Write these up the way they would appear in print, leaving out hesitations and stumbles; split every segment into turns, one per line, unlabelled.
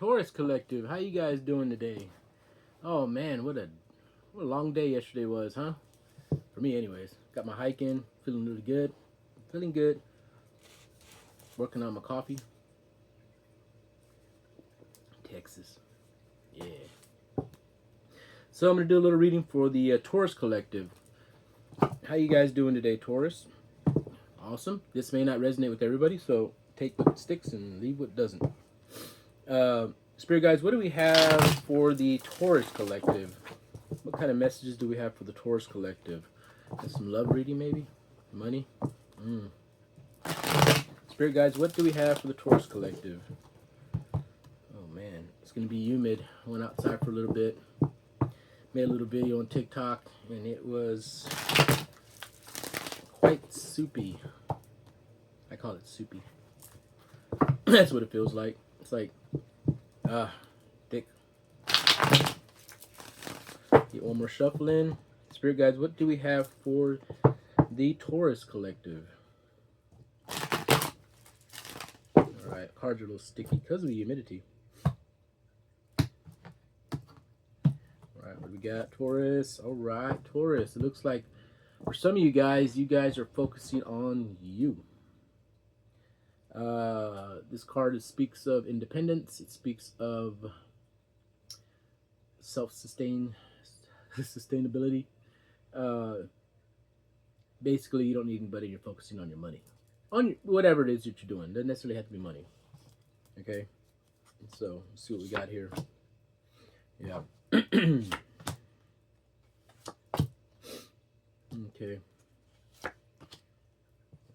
Taurus Collective, how you guys doing today? Oh man, what a long day yesterday was, huh? For me, anyways. Got my hike in, feeling really good, feeling good. Working on my coffee. Texas, yeah. So I'm gonna do a little reading for the Taurus Collective. How you guys doing today, Taurus? Awesome. This may not resonate with everybody, so take what sticks and leave what doesn't. Spirit guides, what do we have for the Taurus Collective? What kind of messages do we have for the Taurus Collective? Some love reading, maybe? Money? Spirit guides, what do we have for the Taurus Collective? Oh man, it's going to be humid. I went outside for a little bit. Made a little video on TikTok, and it was quite soupy. I call it soupy. That's what it feels like. It's like, thick. Get one more shuffle in. Spirit guides, what do we have for the Taurus Collective? Alright, cards are a little sticky because of the humidity. Alright, what do we got, Taurus? Alright, Taurus. It looks like for some of you guys are focusing on you. This card speaks of independence. It speaks of sustainability. Basically, you don't need anybody. You're focusing on your money, on whatever it is that you're doing. Doesn't necessarily have to be money. Okay, so let's see what we got here. Yeah. Okay.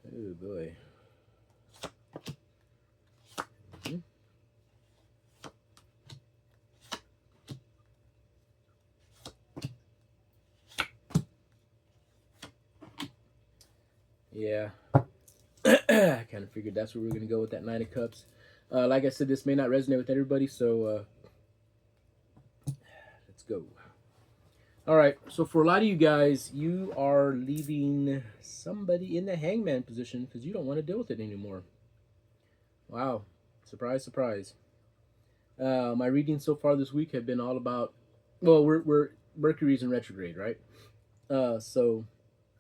Oh boy. Yeah. I kind of figured that's where we're going to go with that Nine of Cups. Like I said, this may not resonate with everybody, so let's go. All right, so for a lot of you guys, you are leaving somebody in the hangman position because you don't want to deal with it anymore. Wow. Surprise, surprise. My readings so far this week have been all about, well, we're Mercury's in retrograde, right? So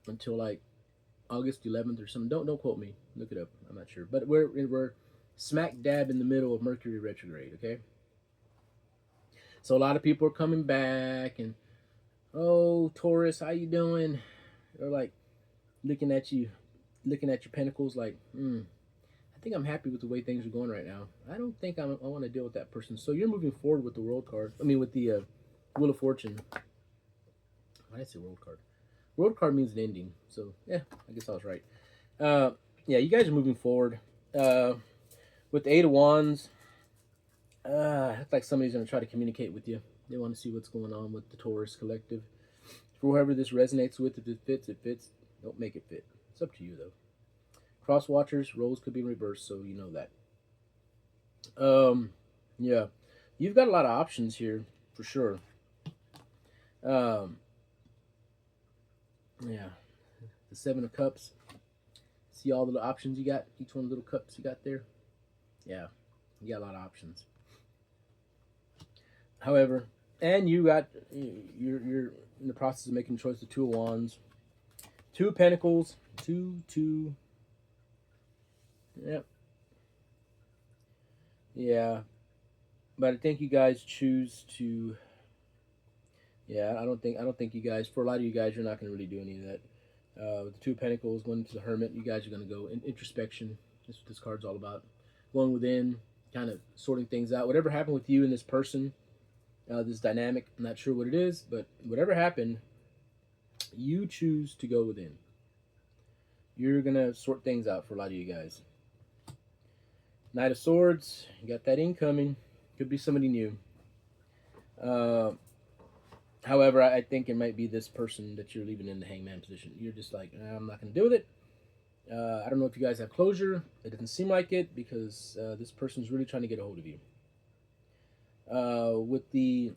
until like August 11th or something. Don't quote me. Look it up. I'm not sure, but we're smack dab in the middle of Mercury retrograde. Okay. So a lot of people are coming back and, oh, Taurus, how you doing? They're like looking at your pentacles like, I think I'm happy with the way things are going right now. I don't think I want to deal with that person. So you're moving forward with the World card. I mean, with the Wheel of Fortune. Why did I say World card? World card means an ending. So, yeah, I guess I was right. Yeah, you guys are moving forward. With the Eight of Wands, it's like somebody's going to try to communicate with you. They want to see what's going on with the Taurus Collective. For whoever this resonates with, if it fits, it fits. Don't make it fit. It's up to you, though. Cross watchers, roles could be reversed, so you know that. Yeah. You've got a lot of options here, for sure. Yeah. The Seven of Cups. See all the options you got? Each one of the little cups you got there? Yeah. You got a lot of options. However, and you're in the process of making a choice of Two of Wands. Two of Pentacles. Two. Yep. Yeah. But I think you guys choose to. Yeah, I don't think you guys. For a lot of you guys, you're not going to really do any of that. With the Two of Pentacles, going to the Hermit, you guys are going to go in introspection. That's what this card's all about. Going within, kind of sorting things out. Whatever happened with you and this person, this dynamic, I'm not sure what it is, but whatever happened, you choose to go within. You're going to sort things out for a lot of you guys. Knight of Swords, you got that incoming. Could be somebody new. However, I think it might be this person that you're leaving in the hangman position. You're just like, I'm not going to deal with it. I don't know if you guys have closure. It doesn't seem like it because this person's really trying to get a hold of you. With the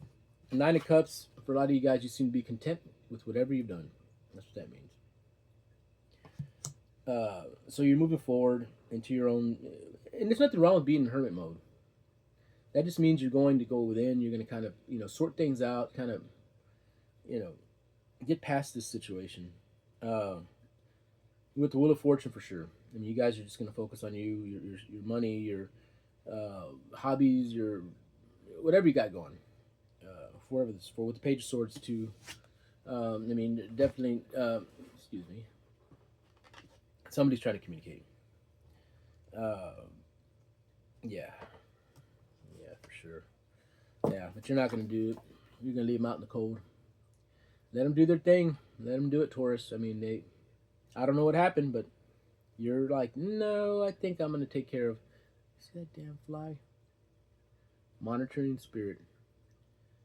Nine of Cups, for a lot of you guys, you seem to be content with whatever you've done. That's what that means. So you're moving forward into your own, and there's nothing wrong with being in hermit mode. That just means you're going to go within. You're going to kind of, sort things out, kind of, you know, get past this situation. Uh, with the Wheel of Fortune for sure. I mean, you guys are just going to focus on your money, your hobbies, your whatever you got going. Whatever this for, with the Page of Swords too. I mean, definitely. Excuse me. Somebody's trying to communicate. Uh, yeah, yeah, for sure. Yeah, but you're not going to do it. You're going to leave them out in the cold. Let them do their thing. Let them do it, Taurus. I mean, they. I don't know what happened, but you're like, no, I think I'm going to take care of. See that damn fly? Monitoring spirit.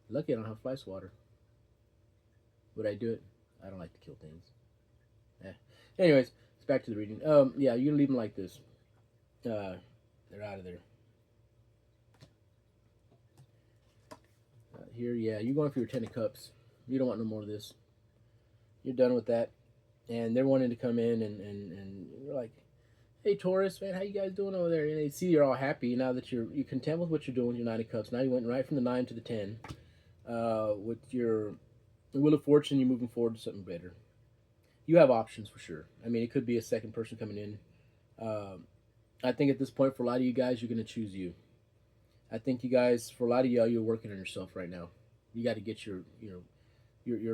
Lucky I don't have fly swatter. Would I do it? I don't like to kill things. Eh. Anyways, it's back to the reading. Yeah, you're gonna leave them like this. They're out of there. Here, yeah, you're going for your 10 of Cups. You don't want no more of this. You're done with that. And they're wanting to come in and you're like, hey Taurus, man, how you guys doing over there? And they see you're all happy now that you're content with what you're doing with your 9 of Cups. Now you went right from the 9 to the 10. With your Wheel of Fortune, you're moving forward to something better. You have options for sure. I mean, it could be a second person coming in. I think at this point, for a lot of you guys, you're going to choose you. I think you guys, for a lot of y'all, you're working on yourself right now. You got to get your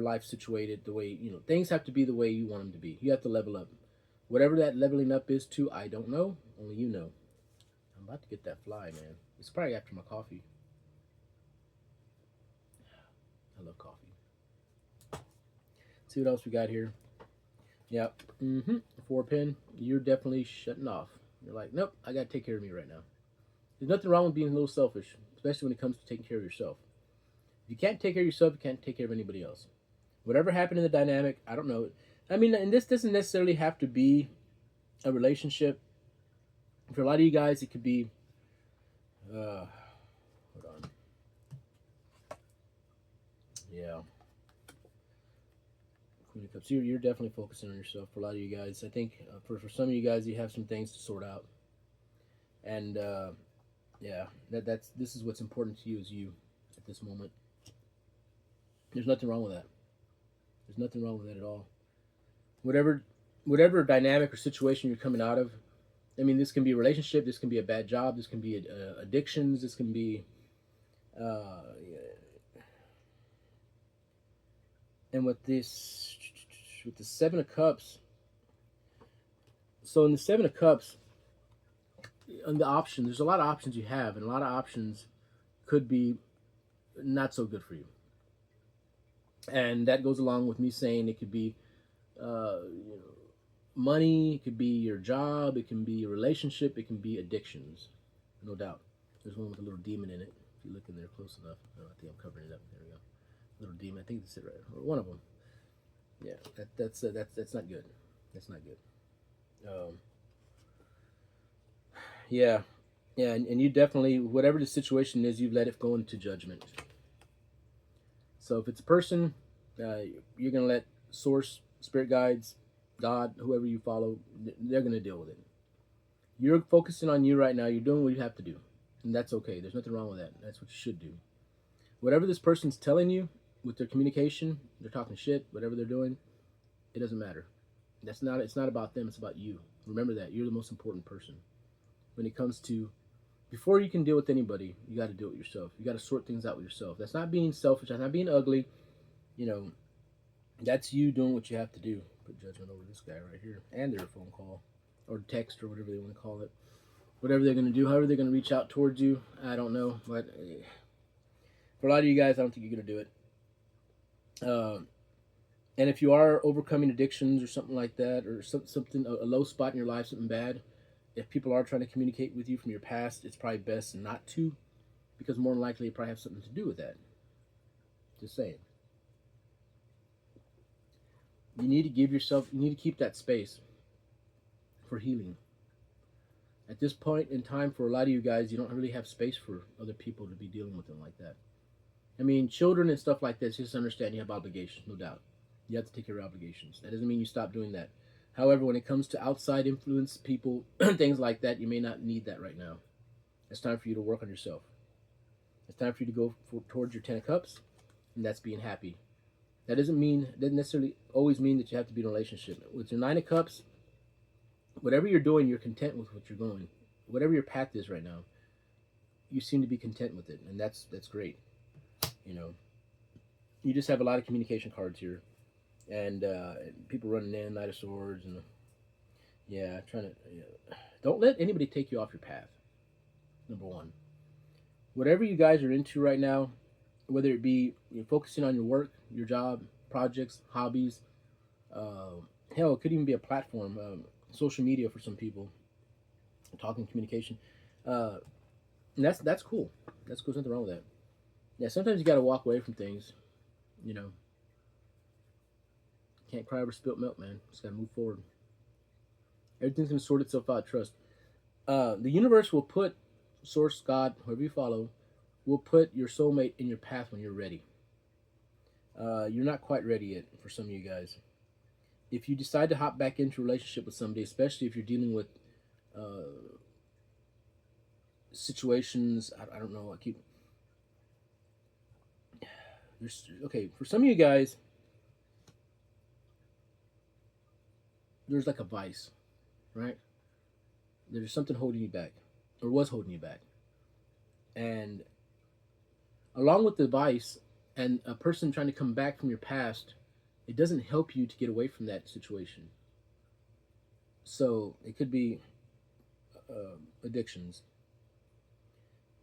life situated the way, things have to be the way you want them to be. You have to level up. Whatever that leveling up is to, I don't know. Only you know. I'm about to get that fly, man. It's probably after my coffee. I love coffee. See what else we got here. Yep. 4 pin. You're definitely shutting off. You're like, nope, I got to take care of me right now. There's nothing wrong with being a little selfish, especially when it comes to taking care of yourself. If you can't take care of yourself, you can't take care of anybody else. Whatever happened in the dynamic, I don't know. I mean, and this doesn't necessarily have to be a relationship. For a lot of you guys, it could be. Hold on. Yeah. Queen of Cups. You're definitely focusing on yourself. For a lot of you guys, I think for some of you guys, you have some things to sort out, and yeah, this is what's important to you is you at this moment. There's nothing wrong with that. There's nothing wrong with that at all. Whatever whatever dynamic or situation you're coming out of. I mean, this can be a relationship. This can be a bad job. This can be addictions. This can be, uh, and with the 7 of Cups. So in the 7 of Cups, on the options, there's a lot of options you have, and a lot of options could be not so good for you. And that goes along with me saying it could be, money. It could be your job. It can be your relationship. It can be addictions, no doubt. There's one with a little demon in it. If you look in there close enough, oh, I think I'm covering it up. There we go. Little demon. I think that's it right. Or one of them. Yeah, that's not good. That's not good. Um, yeah, yeah, and you definitely, whatever the situation is, you've let it go into judgment. So if it's a person, you're gonna let source, spirit guides, God, whoever you follow, they're gonna deal with it. You're focusing on you right now. You're doing what you have to do, and that's okay. There's nothing wrong with that. That's what you should do. Whatever this person's telling you with their communication, they're talking shit, whatever they're doing, it doesn't matter. That's not. It's not about them. It's about you. Remember that you're the most important person when it comes to. Before you can deal with anybody, you got to do it yourself. You got to sort things out with yourself. That's not being selfish. That's not being ugly. You know, that's you doing what you have to do. Put judgment over this guy right here, and their phone call, or text, or whatever they want to call it. Whatever they're going to do, however they're going to reach out towards you, I don't know. But for a lot of you guys, I don't think you're going to do it. And if you are overcoming addictions or something like that, or something, a low spot in your life, something bad, if people are trying to communicate with you from your past, it's probably best not to, because more than likely it probably have something to do with that. Just saying. You need to you need to keep that space for healing. At this point in time, for a lot of you guys, you don't really have space for other people to be dealing with them like that. I mean, children and stuff like this, just understand you have obligations, no doubt. You have to take care of obligations. That doesn't mean you stop doing that. However, when it comes to outside influence, people, things like that, you may not need that right now. It's time for you to work on yourself. time for you to go towards your 10 of cups, and that's being happy. That doesn't necessarily always mean that you have to be in a relationship. With your 9 of cups, whatever you're doing, you're content with what you're going. Whatever your path is right now, you seem to be content with it, and that's great. You know, you just have a lot of communication cards here, and people running in, Knight of Swords, and yeah, trying to. Yeah. Don't let anybody take you off your path. Number one, whatever you guys are into right now, whether it be you're focusing on your work, your job, projects, hobbies, uh, hell, it could even be a platform, social media for some people, talking communication. Uh, and that's cool. That's cool. There's nothing wrong with that. Yeah, sometimes you got to walk away from things. You know, can't cry over spilt milk, man. Just got to move forward. Everything's gonna sort itself out. Trust. The universe will put source, God, whoever you follow, will put your soulmate in your path when you're ready. You're not quite ready yet for some of you guys. If you decide to hop back into a relationship with somebody, especially if you're dealing with uh, situations, I don't know. I keep there's okay for some of you guys. There's like a vice, right? There's something holding you back, or was holding you back, and along with the vice and a person trying to come back from your past, it doesn't help you to get away from that situation. So it could be addictions,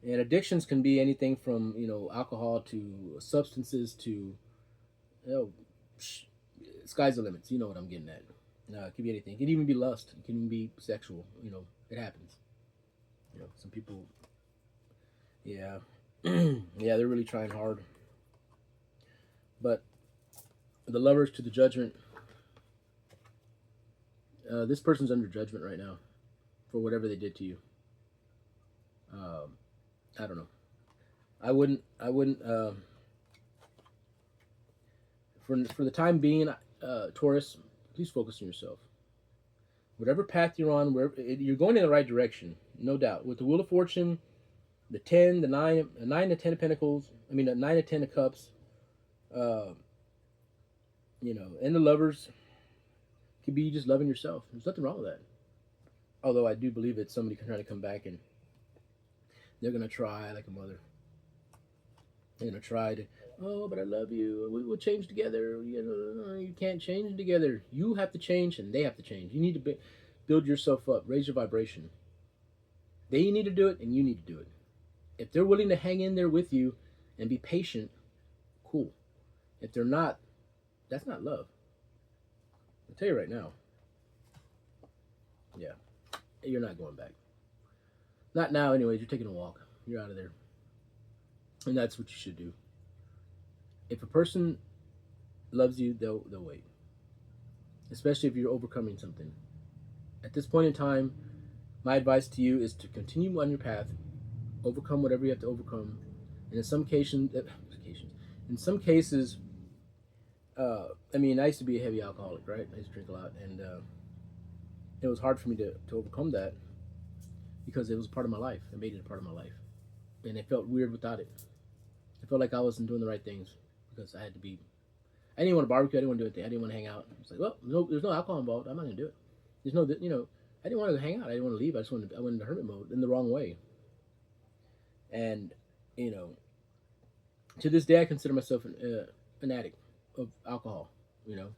and addictions can be anything from alcohol to substances to you know, sky's the limits. You know what I'm getting at. It could be anything. It could even be lust. It can even be sexual. It happens. Some people, yeah, yeah, they're really trying hard. But the lovers to the judgment, this person's under judgment right now for whatever they did to you. Um, I don't know. I wouldn't. For the time being, Taurus, please focus on yourself. Whatever path you're on, you're going in the right direction, no doubt. With the Wheel of Fortune, the 10, the 9 to 10 of Pentacles. I mean, the 9 to 10 of Cups. Uh, and the lovers could be just loving yourself. There's nothing wrong with that. Although I do believe that somebody can try to come back and they're gonna try like a mother. They're gonna try to, oh, but I love you. We'll change together. You can't change together. You have to change, and they have to change. You need to build yourself up, raise your vibration. They need to do it, and you need to do it. If they're willing to hang in there with you and be patient, cool. If they're not, that's not love. I'll tell you right now. Yeah, you're not going back. Not now, anyways. You're taking a walk. You're out of there, and that's what you should do. If a person loves you, they'll wait. Especially if you're overcoming something. At this point in time, my advice to you is to continue on your path, overcome whatever you have to overcome, and in some cases, I mean, I used to be a heavy alcoholic, right? I used to drink a lot, and it was hard for me to overcome that because it was part of my life. I made it a part of my life, and it felt weird without it. I felt like I wasn't doing the right things because I had to be. I didn't want to barbecue. I didn't want to do anything. I didn't want to hang out. It's like, well, no, there's no alcohol involved. I'm not going to do it. There's no, I didn't want to hang out. I didn't want to leave. I went into hermit mode in the wrong way. And, you know, to this day, I consider myself an addict of alcohol, you know,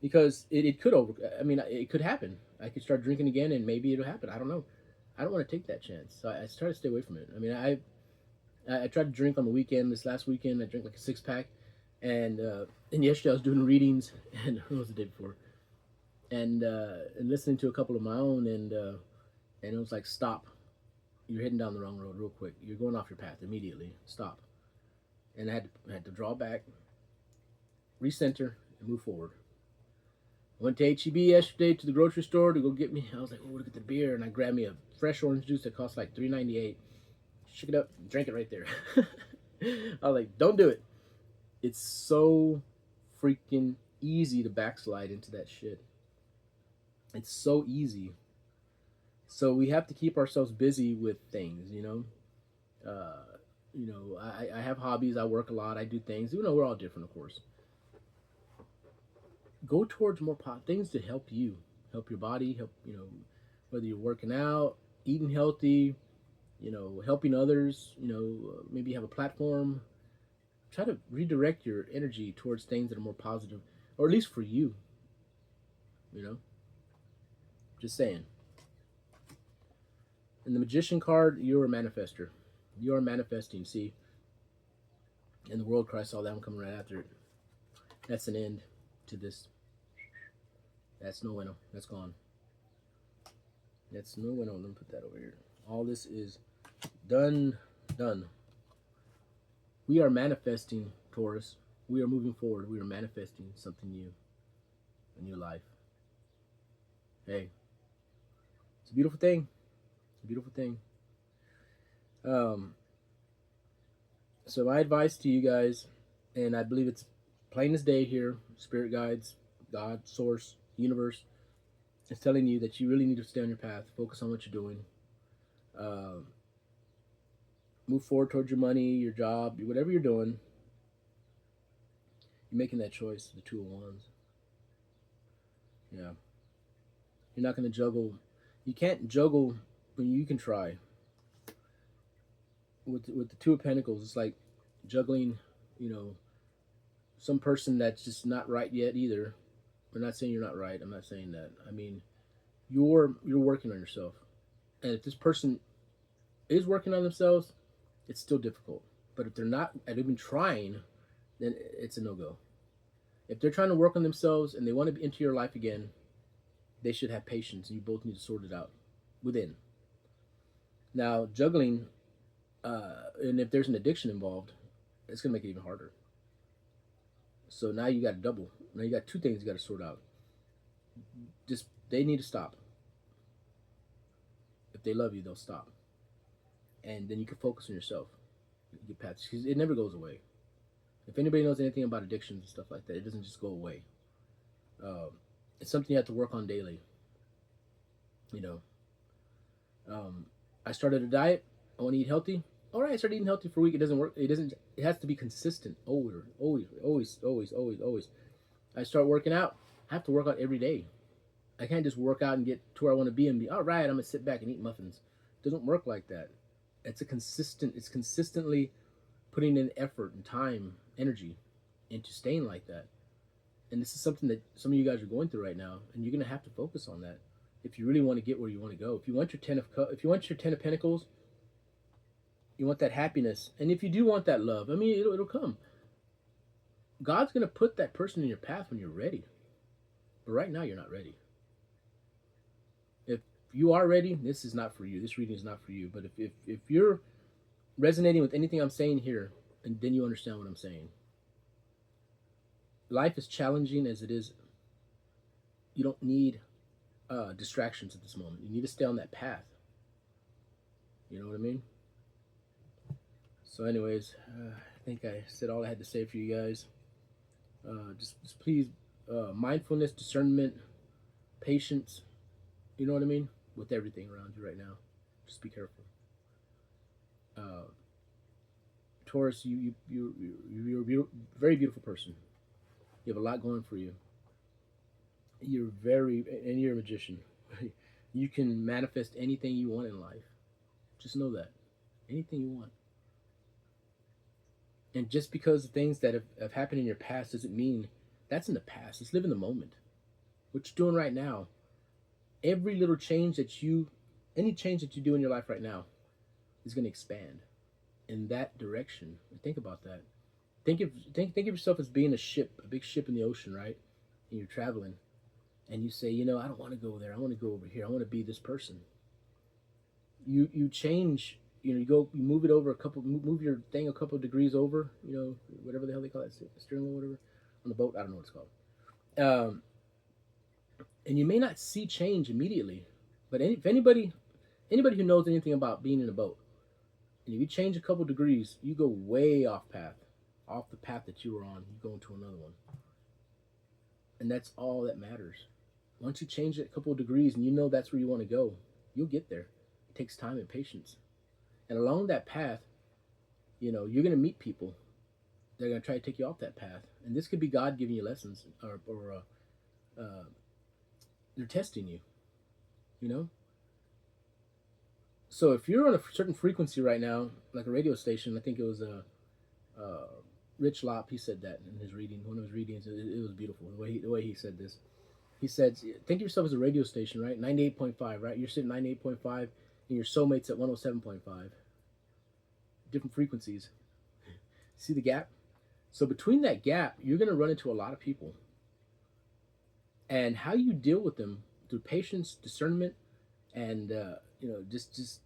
because it could I mean, it could happen. I could start drinking again and maybe it'll happen. I don't know. I don't want to take that chance. So I try to stay away from it. I mean, I tried to drink on the weekend. This last weekend, I drank like a 6 pack. And yesterday I was doing readings, and what was the day before? And listening to a couple of my own, and it was like, stop. You're heading down the wrong road real quick. You're going off your path immediately. Stop. And I had to draw back, recenter, and move forward. I went to HEB yesterday to the grocery store to go get me. I was like, oh, look at the beer, and I grabbed me a fresh orange juice that cost like $3.98. Shook it up, drank it right there. I was like, don't do it. It's so freaking easy to backslide into that shit. It's so easy. So we have to keep ourselves busy with things, you know. You know, I have hobbies. I work a lot. I do things. You know, we're all different, of course. Go towards more things to help your body, help, you know, whether you're working out, eating healthy, you know, helping others, you know, maybe you have a platform. Try to redirect your energy towards things that are more positive, or at least for you, you know, just saying. In the magician card, you're a manifester. You are manifesting. See, in the world, Christ saw that one coming right after it. That's an end to this. That's no bueno. That's gone. That's no bueno. Let me put that over here. All this is done. Done. We are manifesting, Taurus. We are moving forward. We are manifesting something new, a new life. Hey, it's a beautiful thing. It's a beautiful thing. Um, so my advice to you guys, and I believe it's plain as day here, spirit guides, God, source, universe, is telling you that you really need to stay on your path, focus on what you're doing, uh, move forward towards your money, your job, whatever you're doing. You're making that choice, the two of wands. Yeah, you're not going to juggle. You can't juggle when you can try. With the two of pentacles, it's like juggling, you know, some person that's just not right yet either. I'm not saying you're not right. I'm not saying that. I mean, you're working on yourself, and if this person is working on themselves, it's still difficult. But if they're not at even trying, then it's a no go. If they're trying to work on themselves and they want to be into your life again, they should have patience, and you both need to sort it out within. Now, juggling, and if there's an addiction involved, it's gonna make it even harder. So now you got double. Now you got two things you got to sort out. Just they need to stop. If they love you, they'll stop, and then you can focus on yourself. You get past because it never goes away. If anybody knows anything about addictions and stuff like that, it doesn't just go away. Um, it's something you have to work on daily. You know, I started a diet. I want to eat healthy. All right, I started eating healthy for a week. It doesn't work. It doesn't. It has to be consistent. Always, always, always, always, always, always. I start working out. I have to work out every day. I can't just work out and get to where I want to be and be all right. I'm gonna sit back and eat muffins. It doesn't work like that. It's a consistent. It's consistently putting in effort and time, energy into staying like that. And this is something that some of you guys are going through right now, and you're gonna have to focus on that if you really want to get where you want to go. If you want your if you want your 10 of Pentacles, you want that happiness, and if you do want that love, I mean, it'll come. God's gonna put that person in your path when you're ready. But right now, you're not ready. If you are ready, this is not for you. This reading is not for you. But if you're resonating with anything I'm saying here, and then you understand what I'm saying. Life is challenging as it is. You don't need distractions at this moment. You need to stay on that path. You know what I mean? So, anyways, I think I said all I had to say for you guys. Just please, mindfulness, discernment, patience. You know what I mean? With everything around you right now, just be careful. Uh, Taurus, you're a very beautiful person. You have a lot going for you. And you're a magician. You can manifest anything you want in life. Just know that. Anything you want. And just because the things that have happened in your past doesn't mean that's in the past. Let's live in the moment. What you're doing right now, every little change any change that you do in your life right now is going to expand in that direction. Think about that. Think of yourself as being a ship, a big ship in the ocean, right? And you're traveling, and you say, I don't want to go there. I want to go over here. I want to be this person. You change. You move it over move your thing a couple of degrees over. Whatever the hell they call it, steering wheel, whatever, on the boat. I don't know what it's called. And you may not see change immediately, but if anybody who knows anything about being in a boat, and if you change a couple degrees, you go way off the path that you were on. You go into another one, and that's all that matters. Once you change it a couple of degrees, and you know that's where you want to go, you'll get there. It takes time and patience, and along that path, you're going to meet people. They're going to try to take you off that path. And this could be God giving you lessons, or they're testing you, you know? So if you're on a certain frequency right now, like a radio station, I think it was uh, Rich Lopp, he said that in his reading, one of his readings. It was beautiful the way he said this. He said, think of yourself as a radio station, right? 98.5, right? You're sitting 98.5, and your soulmate's at 107.5. Different frequencies. See the gap? So between that gap, you're going to run into a lot of people. And how you deal with them through patience, discernment, and just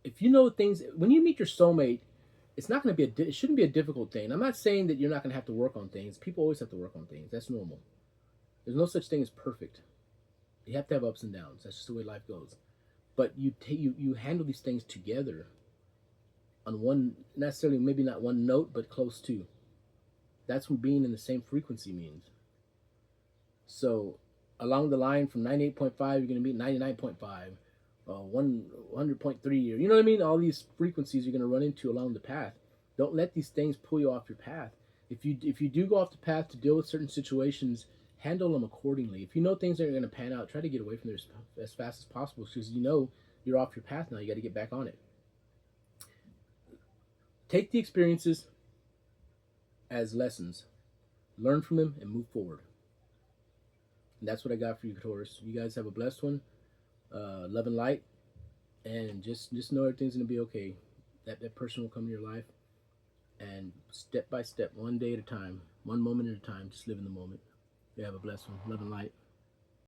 if you know things, when you meet your soulmate, it's not going to be it shouldn't be a difficult thing. I'm not saying that you're not going to have to work on things. People always have to work on things. That's normal. There's no such thing as perfect. You have to have ups and downs. That's just the way life goes. But you handle these things together on one, necessarily maybe not one note, but close to. That's what being in the same frequency means. So along the line from 98.5, you're going to meet 99.5, 100.3, or you know what I mean? All these frequencies you're going to run into along the path. Don't let these things pull you off your path. If you do go off the path to deal with certain situations, handle them accordingly. If you know things aren't going to pan out, try to get away from there as fast as possible, because you're off your path now. You got to get back on it. Take the experiences as lessons, learn from them, and move forward. And that's what I got for you, Taurus. You guys have a blessed one. Love and light, and just know everything's gonna be okay. That person will come in your life, and step by step, one day at a time, one moment at a time, just live in the moment. You have a blessed one. Love and light.